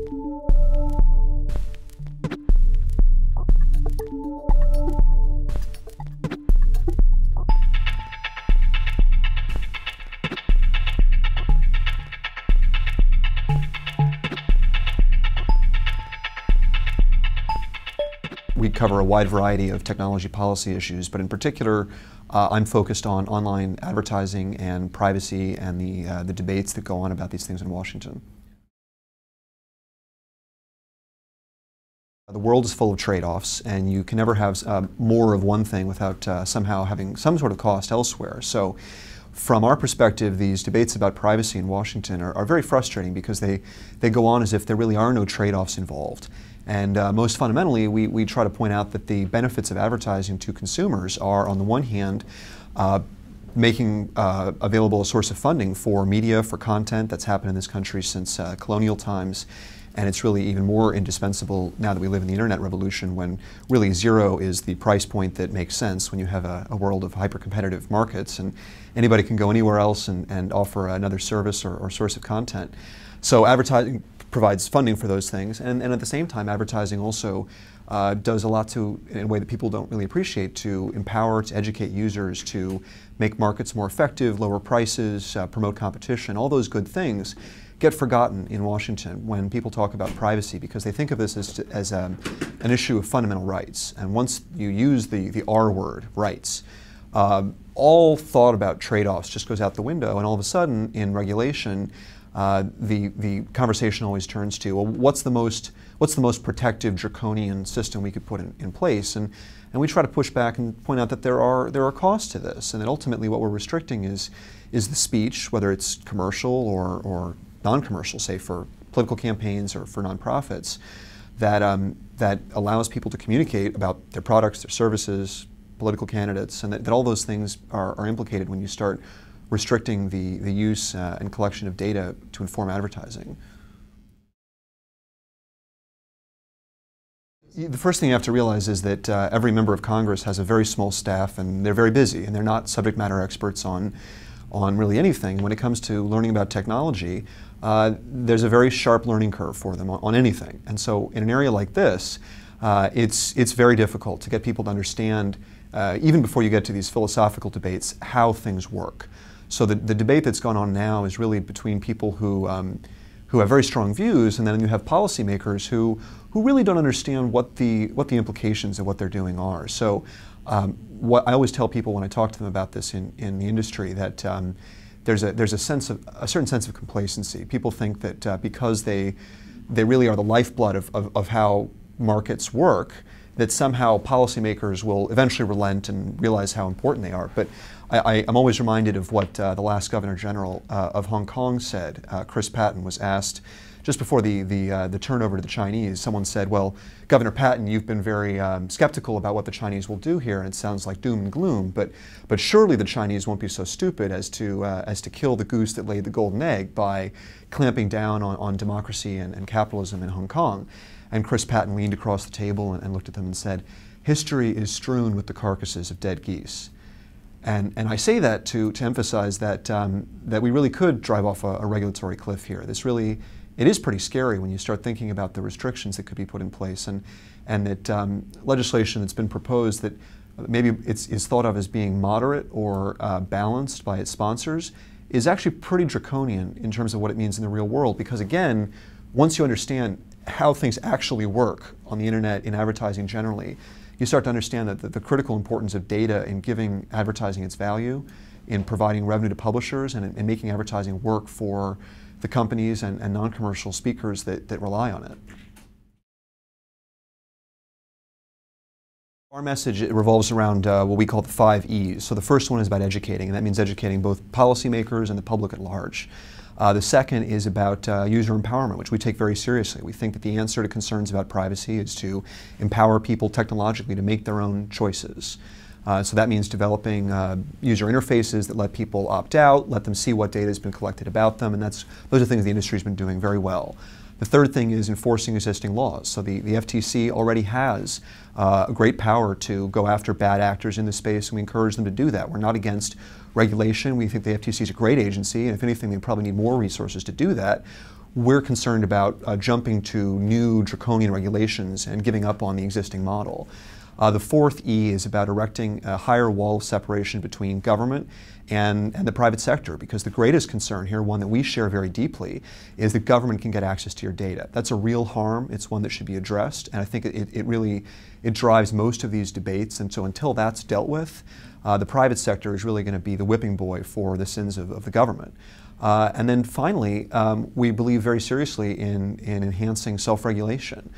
We cover a wide variety of technology policy issues, but in particular, I'm focused on online advertising and privacy and the debates that go on about these things in Washington. The world is full of trade-offs, and you can never have more of one thing without somehow having some sort of cost elsewhere. So, from our perspective, these debates about privacy in Washington are very frustrating because they go on as if there really are no trade-offs involved. And most fundamentally, we try to point out that the benefits of advertising to consumers are, on the one hand, making available a source of funding for media, for content that's happened in this country since colonial times. And it's really even more indispensable now that we live in the internet revolution, when really zero is the price point that makes sense when you have a world of hyper-competitive markets and anybody can go anywhere else and offer another service or source of content. So advertising provides funding for those things, and at the same time advertising also does a lot in a way that people don't really appreciate, to empower, to educate users, to make markets more effective, lower prices, promote competition. All those good things get forgotten in Washington when people talk about privacy, because they think of this as an issue of fundamental rights. And once you use the R word, rights, all thought about trade-offs just goes out the window, and all of a sudden in regulation the conversation always turns to, well, what's the most protective draconian system we could put in place? And we try to push back and point out that there are costs to this, and that ultimately what we're restricting is the speech, whether it's commercial or non-commercial, say for political campaigns or for nonprofits, that allows people to communicate about their products, their services, political candidates, and that all those things are implicated when you start restricting the use and collection of data to inform advertising. The first thing you have to realize is that every member of Congress has a very small staff, and they're very busy, and they're not subject matter experts on really anything. When it comes to learning about technology, there's a very sharp learning curve for them on anything. And so in an area like this, it's very difficult to get people to understand, even before you get to these philosophical debates, how things work. So the debate that's gone on now is really between people who have very strong views, and then you have policymakers who really don't understand what the implications of what they're doing are. So what I always tell people when I talk to them about this in the industry, that there's a certain sense of complacency. People think that because they really are the lifeblood of how markets work, that somehow policymakers will eventually relent and realize how important they are. But I'm always reminded of what the last Governor General of Hong Kong said. Chris Patten was asked just before the turnover to the Chinese. Someone said, "Well, Governor Patten, you've been very skeptical about what the Chinese will do here, and it sounds like doom and gloom. But surely the Chinese won't be so stupid as to kill the goose that laid the golden egg by clamping down on democracy and capitalism in Hong Kong." And Chris Patten leaned across the table and looked at them and said, "History is strewn with the carcasses of dead geese." And I say that to emphasize that we really could drive off a regulatory cliff here. It is pretty scary when you start thinking about the restrictions that could be put in place, and that legislation that's been proposed that maybe is thought of as being moderate or balanced by its sponsors is actually pretty draconian in terms of what it means in the real world. Because again, once you understand how things actually work on the internet, in advertising generally, you start to understand that the critical importance of data in giving advertising its value, in providing revenue to publishers, and in making advertising work for the companies and non-commercial speakers that rely on it. Our message revolves around what we call the 5 E's. So the first one is about educating, and that means educating both policymakers and the public at large. The second is about user empowerment, which we take very seriously. We think that the answer to concerns about privacy is to empower people technologically to make their own choices. So that means developing user interfaces that let people opt out, let them see what data has been collected about them, and those are things the industry has been doing very well. The third thing is enforcing existing laws. So the FTC already has great power to go after bad actors in the space, and we encourage them to do that. We're not against regulation. We think the FTC is a great agency, and if anything, they probably need more resources to do that. we're concerned about jumping to new draconian regulations and giving up on the existing model. The fourth E is about erecting a higher wall of separation between government and the private sector, because the greatest concern here, one that we share very deeply, is that government can get access to your data. That's a real harm. It's one that should be addressed, and I think it really drives most of these debates. And so until that's dealt with, the private sector is really going to be the whipping boy for the sins of the government. And then finally, we believe very seriously in enhancing self-regulation.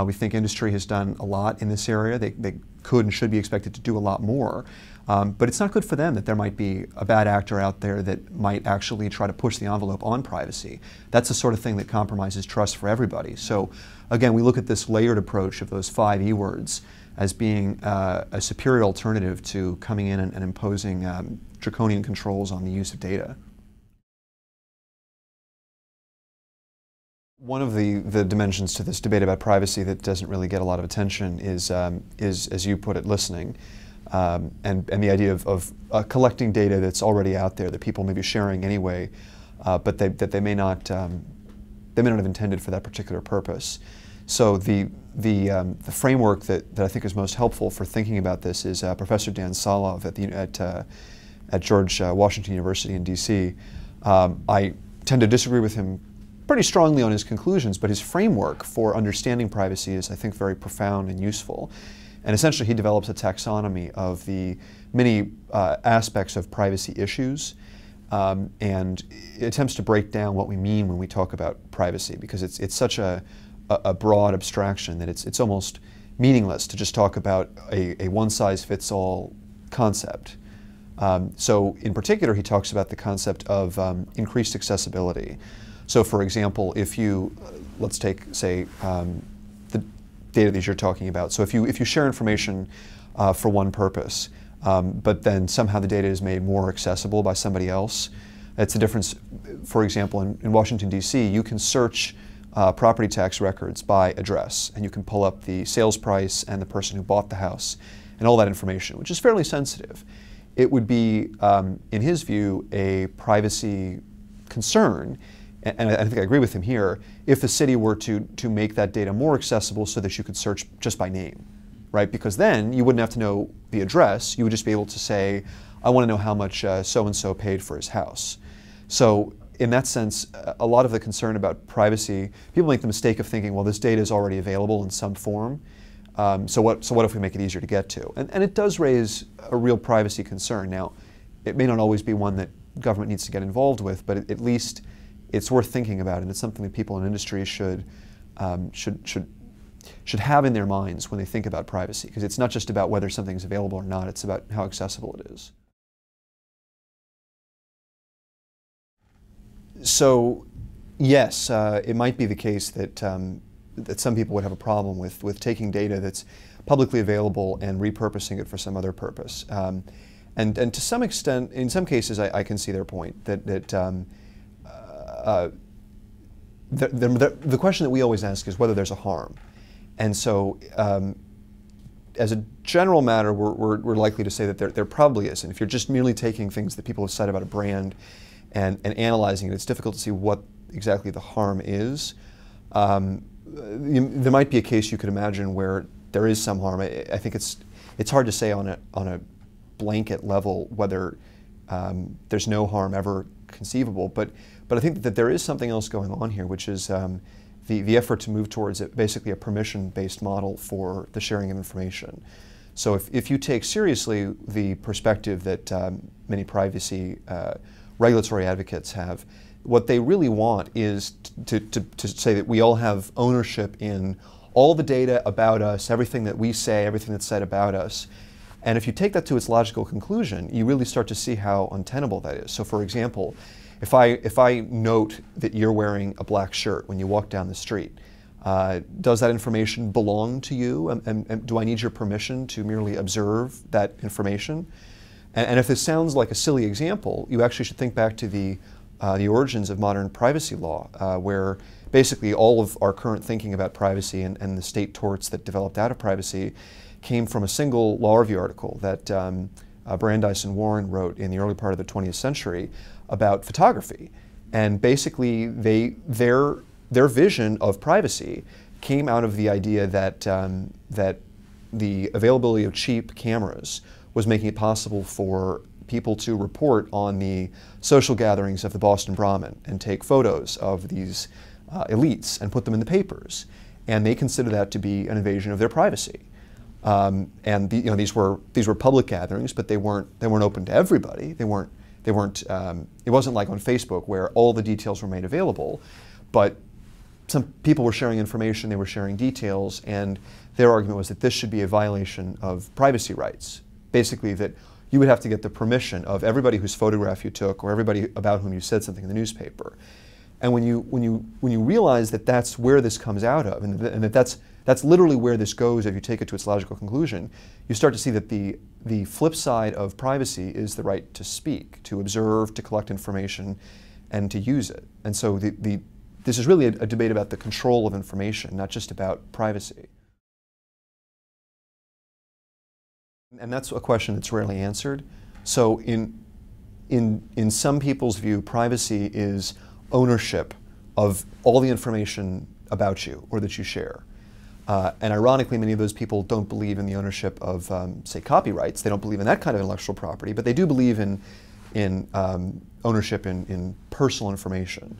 We think industry has done a lot in this area. They could and should be expected to do a lot more. But it's not good for them that there might be a bad actor out there that might actually try to push the envelope on privacy. That's the sort of thing that compromises trust for everybody. So again, we look at this layered approach of those 5 E words as being a superior alternative to coming in and imposing draconian controls on the use of data. One of the dimensions to this debate about privacy that doesn't really get a lot of attention is as you put it, listening, and the idea of collecting data that's already out there that people may be sharing anyway, but that they may not have intended for that particular purpose. So the framework that I think is most helpful for thinking about this is Professor Dan Solov at George Washington University in D.C. I tend to disagree with him pretty strongly on his conclusions, but his framework for understanding privacy is, I think, very profound and useful. And essentially, he develops a taxonomy of the many aspects of privacy issues, and attempts to break down what we mean when we talk about privacy, because it's such a broad abstraction that it's almost meaningless to just talk about a one-size-fits-all concept. So in particular, he talks about the concept of increased accessibility. So for example, if you, let's take, say, the data that you're talking about. So if you share information for one purpose, but then somehow the data is made more accessible by somebody else, that's the difference. For example, in Washington, D.C., you can search property tax records by address, and you can pull up the sales price and the person who bought the house and all that information, which is fairly sensitive. It would be, in his view, a privacy concern, and I think I agree with him here, if the city were to make that data more accessible so that you could search just by name, right? Because then you wouldn't have to know the address. You would just be able to say, I want to know how much so-and-so paid for his house. So in that sense, a lot of the concern about privacy, people make the mistake of thinking, well, this data is already available in some form. So what if we make it easier to get to? And it does raise a real privacy concern. Now, it may not always be one that government needs to get involved with, but at least it's worth thinking about, and it's something that people in industry should have in their minds when they think about privacy, because it's not just about whether something's available or not, it's about how accessible it is. So yes, it might be the case that that some people would have a problem with taking data that's publicly available and repurposing it for some other purpose. And to some extent, in some cases, I can see their point that the question that we always ask is whether there's a harm. And so as a general matter, we're likely to say that there probably is. And if you're just merely taking things that people have said about a brand and analyzing it, it's difficult to see what exactly the harm is. There might be a case you could imagine where there is some harm. I think it's hard to say on a blanket level whether there's no harm ever conceivable, but I think that there is something else going on here, which is the effort to move towards basically a permission-based model for the sharing of information. So if you take seriously the perspective that many privacy regulatory advocates have, what they really want is to say that we all have ownership in all the data about us, everything that we say, everything that's said about us. And if you take that to its logical conclusion, you really start to see how untenable that is. So for example, if I note that you're wearing a black shirt when you walk down the street, does that information belong to you? And do I need your permission to merely observe that information? And if this sounds like a silly example, you actually should think back to the origins of modern privacy law, where basically all of our current thinking about privacy and the state torts that developed out of privacy came from a single law review article that Brandeis and Warren wrote in the early part of the 20th century about photography. And basically their their vision of privacy came out of the idea that, that the availability of cheap cameras was making it possible for people to report on the social gatherings of the Boston Brahmin and take photos of these elites and put them in the papers. And they consider that to be an invasion of their privacy. And you know, these were public gatherings, but they weren't open to everybody. They weren't. It wasn't like on Facebook where all the details were made available, but some people were sharing information. They were sharing details, and their argument was that this should be a violation of privacy rights. Basically, that you would have to get the permission of everybody whose photograph you took or everybody about whom you said something in the newspaper. And when you realize that that's where this comes out of, and that that's literally where this goes if you take it to its logical conclusion, you start to see that the flip side of privacy is the right to speak, to observe, to collect information, and to use it. And so this is really a debate about the control of information, not just about privacy. And that's a question that's rarely answered. So in some people's view, privacy is ownership of all the information about you or that you share. And ironically, many of those people don't believe in the ownership of, say, copyrights. They don't believe in that kind of intellectual property, but they do believe in ownership in personal information.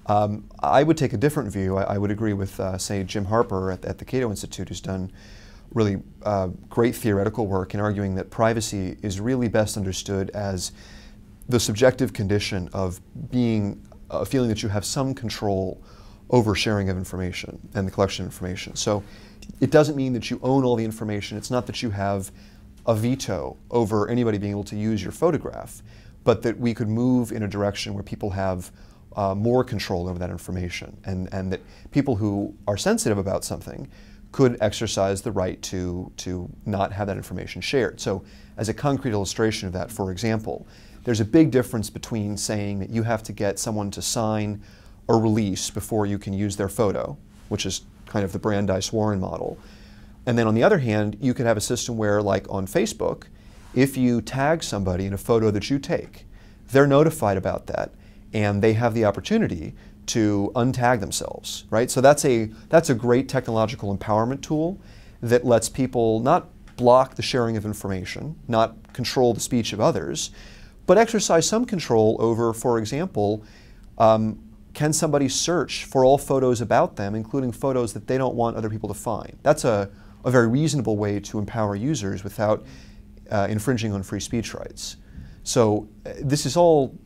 I would take a different view. I would agree with, say, Jim Harper at the Cato Institute, who's done really great theoretical work in arguing that privacy is really best understood as the subjective condition of feeling that you have some control over sharing of information and the collection of information. So it doesn't mean that you own all the information. It's not that you have a veto over anybody being able to use your photograph, but that we could move in a direction where people have more control over that information, and that people who are sensitive about something could exercise the right to not have that information shared. So as a concrete illustration of that, for example, there's a big difference between saying that you have to get someone to sign a release before you can use their photo, which is kind of the Brandeis-Warren model. And then on the other hand, you could have a system where, like on Facebook, if you tag somebody in a photo that you take, they're notified about that, and they have the opportunity to untag themselves, right? So that's a great technological empowerment tool that lets people not block the sharing of information, not control the speech of others, but exercise some control over, for example, can somebody search for all photos about them, including photos that they don't want other people to find? That's a very reasonable way to empower users without infringing on free speech rights. So this is all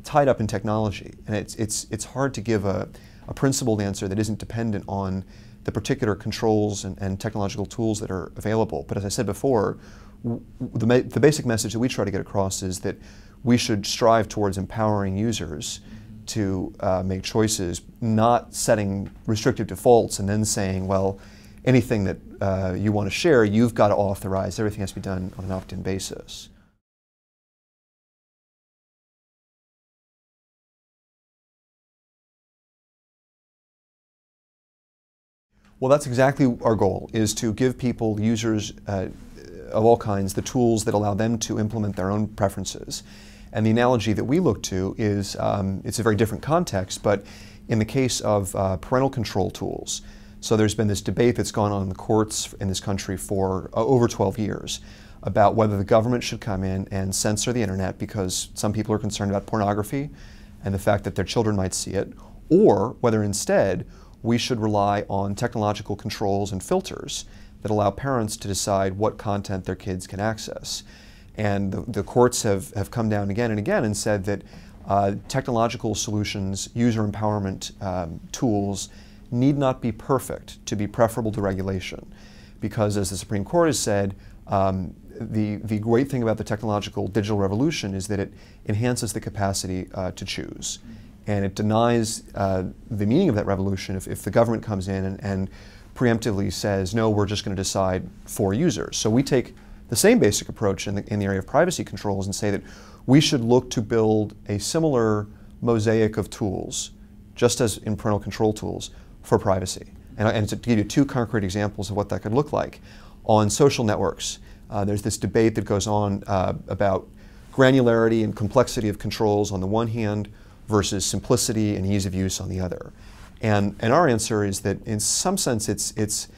tied up in technology, and it's hard to give a principled answer that isn't dependent on the particular controls and technological tools that are available. But as I said before, the basic message that we try to get across is that we should strive towards empowering users to make choices, not setting restrictive defaults and then saying, well, anything that you want to share, you've got to authorize. Everything has to be done on an opt-in basis. Well, that's exactly our goal, is to give people, users of all kinds, the tools that allow them to implement their own preferences. And the analogy that we look to is, it's a very different context, but in the case of parental control tools. So there's been this debate that's gone on in the courts in this country for over 12 years about whether the government should come in and censor the internet because some people are concerned about pornography and the fact that their children might see it, or whether instead we should rely on technological controls and filters that allow parents to decide what content their kids can access. And the courts have come down again and again and said that technological solutions, user empowerment tools, need not be perfect to be preferable to regulation. Because as the Supreme Court has said, the great thing about the technological digital revolution is that it enhances the capacity to choose. And it denies the meaning of that revolution if the government comes in and preemptively says, no, we're just going to decide for users. So we take the same basic approach in the area of privacy controls and say that we should look to build a similar mosaic of tools, just as in parental control tools, for privacy. And to give you two concrete examples of what that could look like. On social networks, there's this debate that goes on about granularity and complexity of controls on the one hand versus simplicity and ease of use on the other. And our answer is that in some sense it's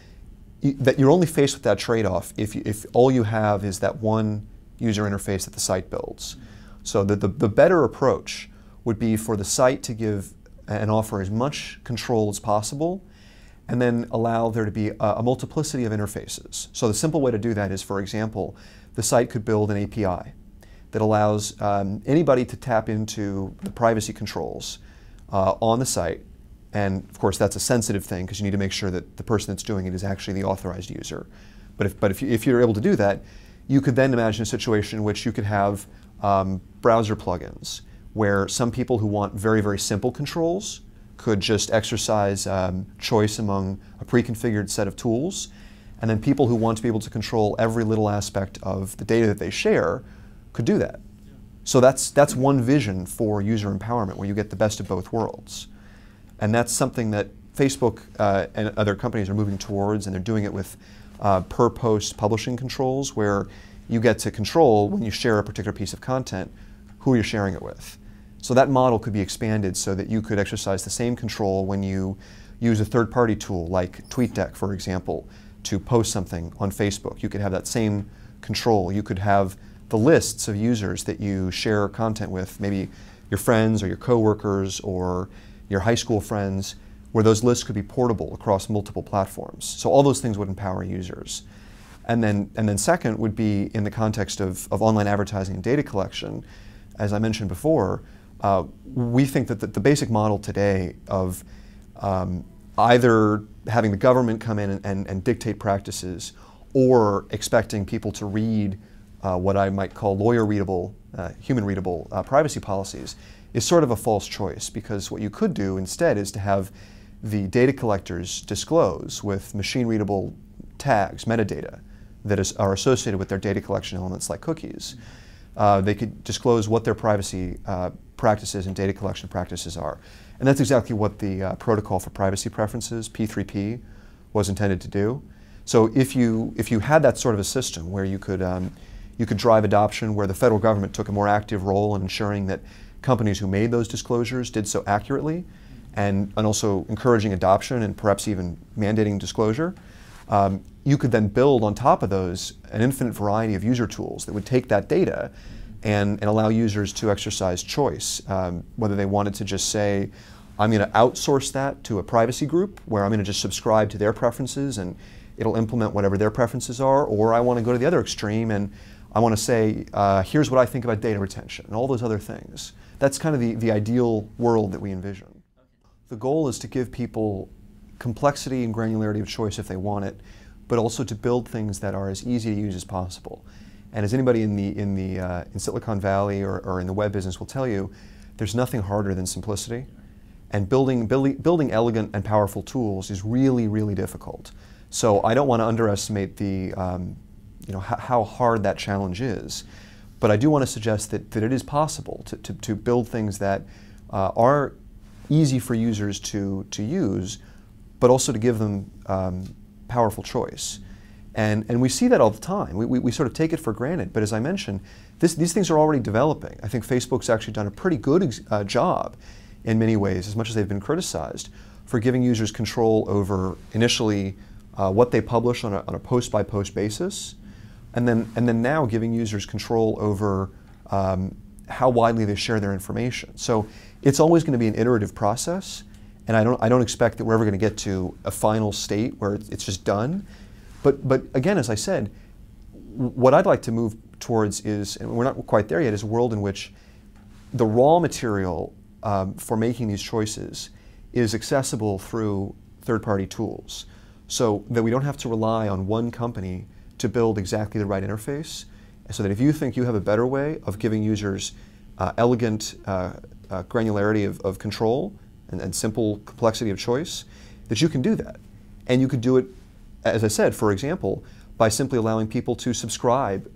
that you're only faced with that trade-off if all you have is that one user interface that the site builds. So the better approach would be for the site to give and offer as much control as possible, and then allow there to be a multiplicity of interfaces. So the simple way to do that is, for example, the site could build an API that allows anybody to tap into the privacy controls on the site. And of course, that's a sensitive thing because you need to make sure that the person that's doing it is actually the authorized user. But if you're able to do that, you could then imagine a situation in which you could have browser plugins where some people who want very, very simple controls could just exercise choice among a pre-configured set of tools. And then people who want to be able to control every little aspect of the data that they share could do that. Yeah. So that's one vision for user empowerment, where you get the best of both worlds. And that's something that Facebook and other companies are moving towards, and they're doing it with per-post publishing controls, where you get to control, when you share a particular piece of content, who you're sharing it with. So that model could be expanded so that you could exercise the same control when you use a third-party tool like TweetDeck, for example, to post something on Facebook. You could have that same control. You could have the lists of users that you share content with, maybe your friends or your coworkers or your high school friends, where those lists could be portable across multiple platforms. So all those things would empower users. And then second would be in the context of online advertising and data collection. As I mentioned before, we think that the basic model today of either having the government come in and dictate practices, or expecting people to read what I might call lawyer-readable, human-readable privacy policies, is sort of a false choice, because what you could do instead is to have the data collectors disclose with machine-readable tags, metadata, that are associated with their data collection elements like cookies. They could disclose what their privacy practices and data collection practices are. And that's exactly what the Protocol for Privacy Preferences, P3P, was intended to do. So if you had that sort of a system where you could drive adoption, where the federal government took a more active role in ensuring that companies who made those disclosures did so accurately, and also encouraging adoption and perhaps even mandating disclosure, you could then build on top of those an infinite variety of user tools that would take that data and allow users to exercise choice, whether they wanted to just say, I'm going to outsource that to a privacy group where I'm going to just subscribe to their preferences and it'll implement whatever their preferences are, or I want to go to the other extreme and I want to say, here's what I think about data retention and all those other things. That's kind of the ideal world that we envision. The goal is to give people complexity and granularity of choice if they want it, but also to build things that are as easy to use as possible. And as anybody in Silicon Valley or in the web business will tell you, there's nothing harder than simplicity. And building elegant and powerful tools is really, really difficult. So I don't want to underestimate how hard that challenge is. But I do want to suggest that it is possible to build things that are easy for users to use, but also to give them powerful choice. And we see that all the time. We sort of take it for granted, but as I mentioned, these things are already developing. I think Facebook's actually done a pretty good job in many ways, as much as they've been criticized, for giving users control over initially what they publish on a post-by-post basis, and then now giving users control over how widely they share their information. So it's always going to be an iterative process, and I don't expect that we're ever going to get to a final state where it's just done. But again, as I said, what I'd like to move towards is, and we're not quite there yet, is a world in which the raw material for making these choices is accessible through third-party tools, so that we don't have to rely on one company to build exactly the right interface, so that if you think you have a better way of giving users elegant granularity of control and simple complexity of choice, that you can do that. And you could do it, as I said, for example, by simply allowing people to subscribe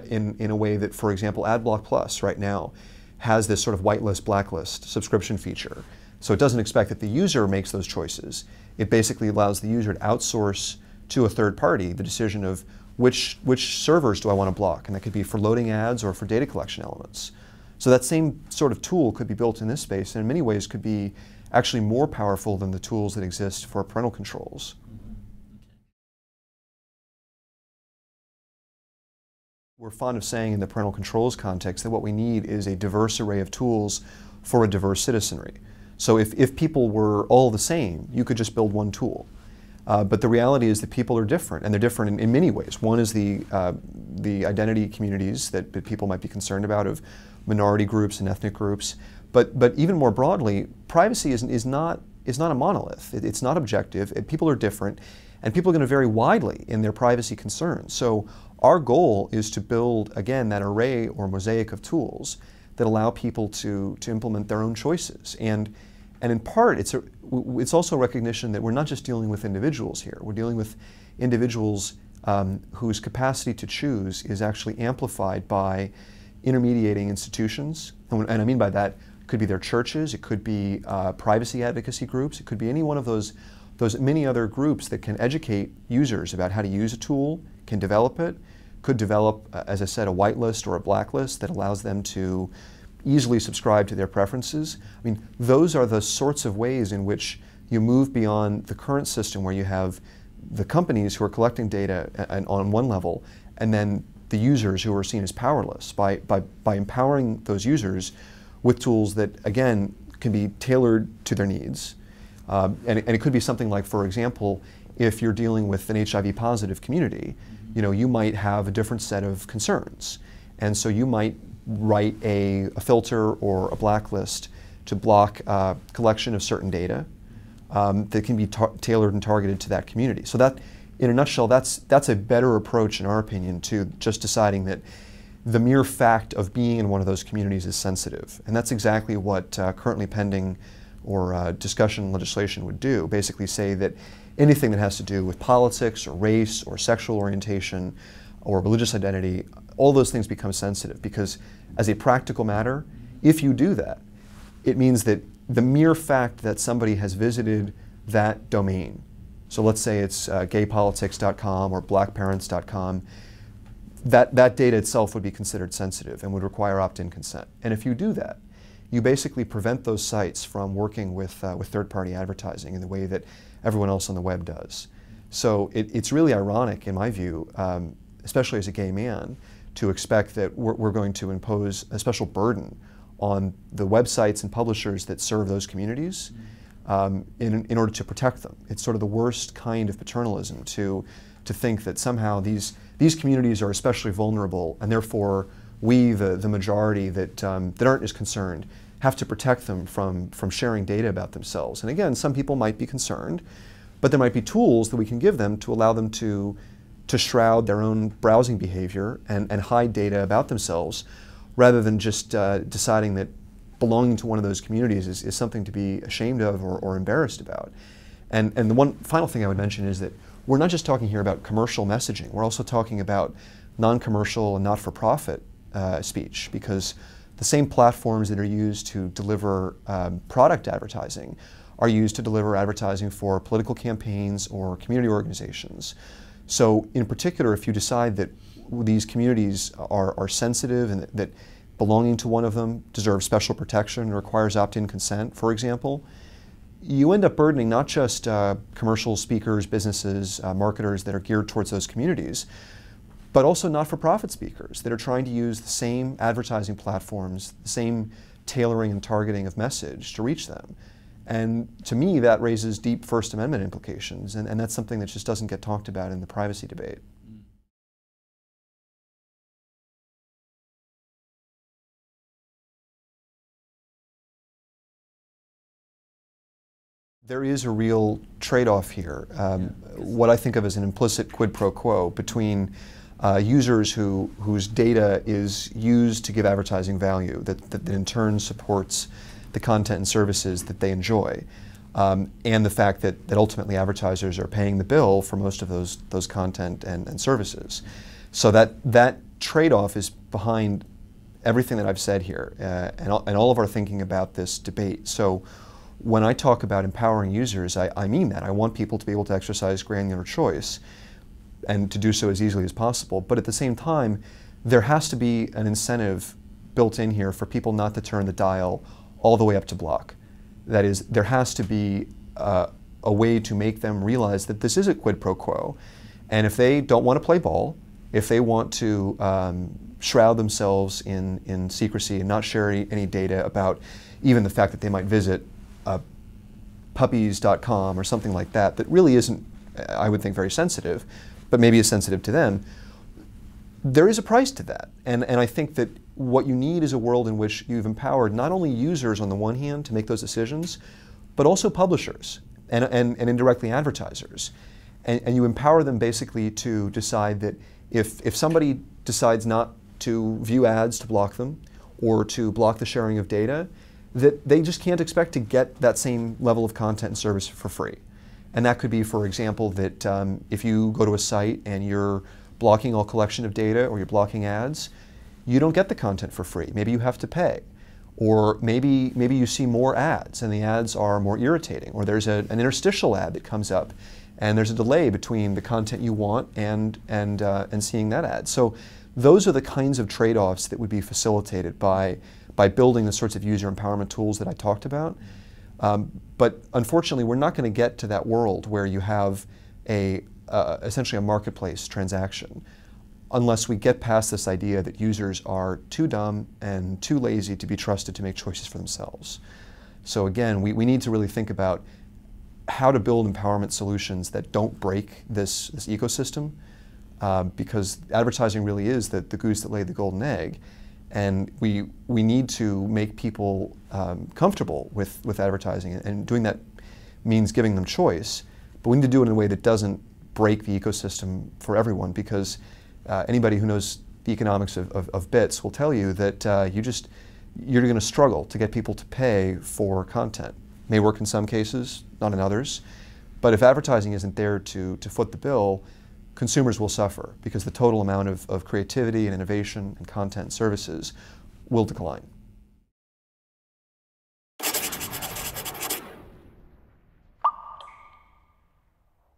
in a way that, for example, AdBlock Plus right now has this sort of whitelist, blacklist subscription feature. So it doesn't expect that the user makes those choices. It basically allows the user to outsource to a third party the decision of which servers do I want to block, and that could be for loading ads or for data collection elements. So that same sort of tool could be built in this space, and in many ways could be actually more powerful than the tools that exist for parental controls. We're fond of saying in the parental controls context that what we need is a diverse array of tools for a diverse citizenry. So if people were all the same, you could just build one tool. But the reality is that people are different, and they're different in many ways. One is the identity communities that people might be concerned about, of minority groups and ethnic groups. But even more broadly, privacy is not a monolith. It's not objective. People are different, and people are going to vary widely in their privacy concerns. So our goal is to build, again, that array or mosaic of tools that allow people to implement their own choices. And in part, it's also recognition that we're not just dealing with individuals here. We're dealing with individuals whose capacity to choose is actually amplified by intermediating institutions. And I mean by that, it could be their churches, it could be privacy advocacy groups, it could be any one of those many other groups that can educate users about how to use a tool, can develop it, could develop, as I said, a whitelist or a blacklist that allows them to easily subscribe to their preferences. I mean, those are the sorts of ways in which you move beyond the current system where you have the companies who are collecting data on one level, and then the users who are seen as powerless, by empowering those users with tools that, again, can be tailored to their needs. And it could be something like, for example, if you're dealing with an HIV positive community, you might have a different set of concerns. And so you might write a filter or a blacklist to block collection of certain data that can be tailored and targeted to that community. So that, in a nutshell, that's a better approach, in our opinion, to just deciding that the mere fact of being in one of those communities is sensitive. And that's exactly what currently pending or discussion legislation would do, basically say that anything that has to do with politics or race or sexual orientation or religious identity, all those things become sensitive, because as a practical matter, if you do that, it means that the mere fact that somebody has visited that domain, so let's say it's gaypolitics.com or blackparents.com, that data itself would be considered sensitive and would require opt-in consent. And if you do that, you basically prevent those sites from working with third-party advertising in the way that everyone else on the web does. So it's really ironic, in my view, especially as a gay man, to expect that we're going to impose a special burden on the websites and publishers that serve those communities in order to protect them. It's sort of the worst kind of paternalism to think that somehow these communities are especially vulnerable, and therefore we, the majority that aren't as concerned, have to protect them from sharing data about themselves. And again, some people might be concerned, but there might be tools that we can give them to allow them to shroud their own browsing behavior and hide data about themselves, rather than just deciding that belonging to one of those communities is something to be ashamed of or embarrassed about. And the one final thing I would mention is that we're not just talking here about commercial messaging, we're also talking about non-commercial and not-for-profit speech, because the same platforms that are used to deliver product advertising are used to deliver advertising for political campaigns or community organizations. So in particular, if you decide that these communities are sensitive and that belonging to one of them deserves special protection and requires opt-in consent, for example, you end up burdening not just commercial speakers, businesses, marketers that are geared towards those communities, but also not-for-profit speakers that are trying to use the same advertising platforms, the same tailoring and targeting of message to reach them. And to me, that raises deep First Amendment implications, and that's something that just doesn't get talked about in the privacy debate. There is a real trade-off here, what I think of as an implicit quid pro quo between users whose data is used to give advertising value, that in turn supports the content and services that they enjoy, and the fact that ultimately advertisers are paying the bill for most of those content and services. So that trade-off is behind everything that I've said here, and all of our thinking about this debate. So when I talk about empowering users, I mean that. I want people to be able to exercise granular choice and to do so as easily as possible. But at the same time, there has to be an incentive built in here for people not to turn the dial all the way up to block. That is, there has to be a way to make them realize that this is a quid pro quo. And if they don't want to play ball, if they want to shroud themselves in secrecy and not share any data about even the fact that they might visit puppies.com or something like that, that really isn't, I would think, very sensitive, but maybe is sensitive to them, there is a price to that. And I think that what you need is a world in which you've empowered not only users on the one hand to make those decisions, but also publishers and indirectly advertisers. And you empower them basically to decide that if somebody decides not to view ads, to block them, or to block the sharing of data, that they just can't expect to get that same level of content and service for free. And that could be, for example, that if you go to a site and you're blocking all collection of data or you're blocking ads, you don't get the content for free. Maybe you have to pay. Or maybe you see more ads and the ads are more irritating. Or there's an interstitial ad that comes up and there's a delay between the content you want and seeing that ad. So those are the kinds of trade-offs that would be facilitated by building the sorts of user empowerment tools that I talked about. But unfortunately, we're not going to get to that world where you have essentially a marketplace transaction unless we get past this idea that users are too dumb and too lazy to be trusted to make choices for themselves. So again, we need to really think about how to build empowerment solutions that don't break this ecosystem, because advertising really is the goose that laid the golden egg. And we need to make people comfortable with advertising, and doing that means giving them choice, but we need to do it in a way that doesn't break the ecosystem for everyone, because anybody who knows the economics of bits will tell you that you're going to struggle to get people to pay for content. It may work in some cases, not in others, but if advertising isn't there to foot the bill, consumers will suffer because the total amount of creativity and innovation and content and services will decline.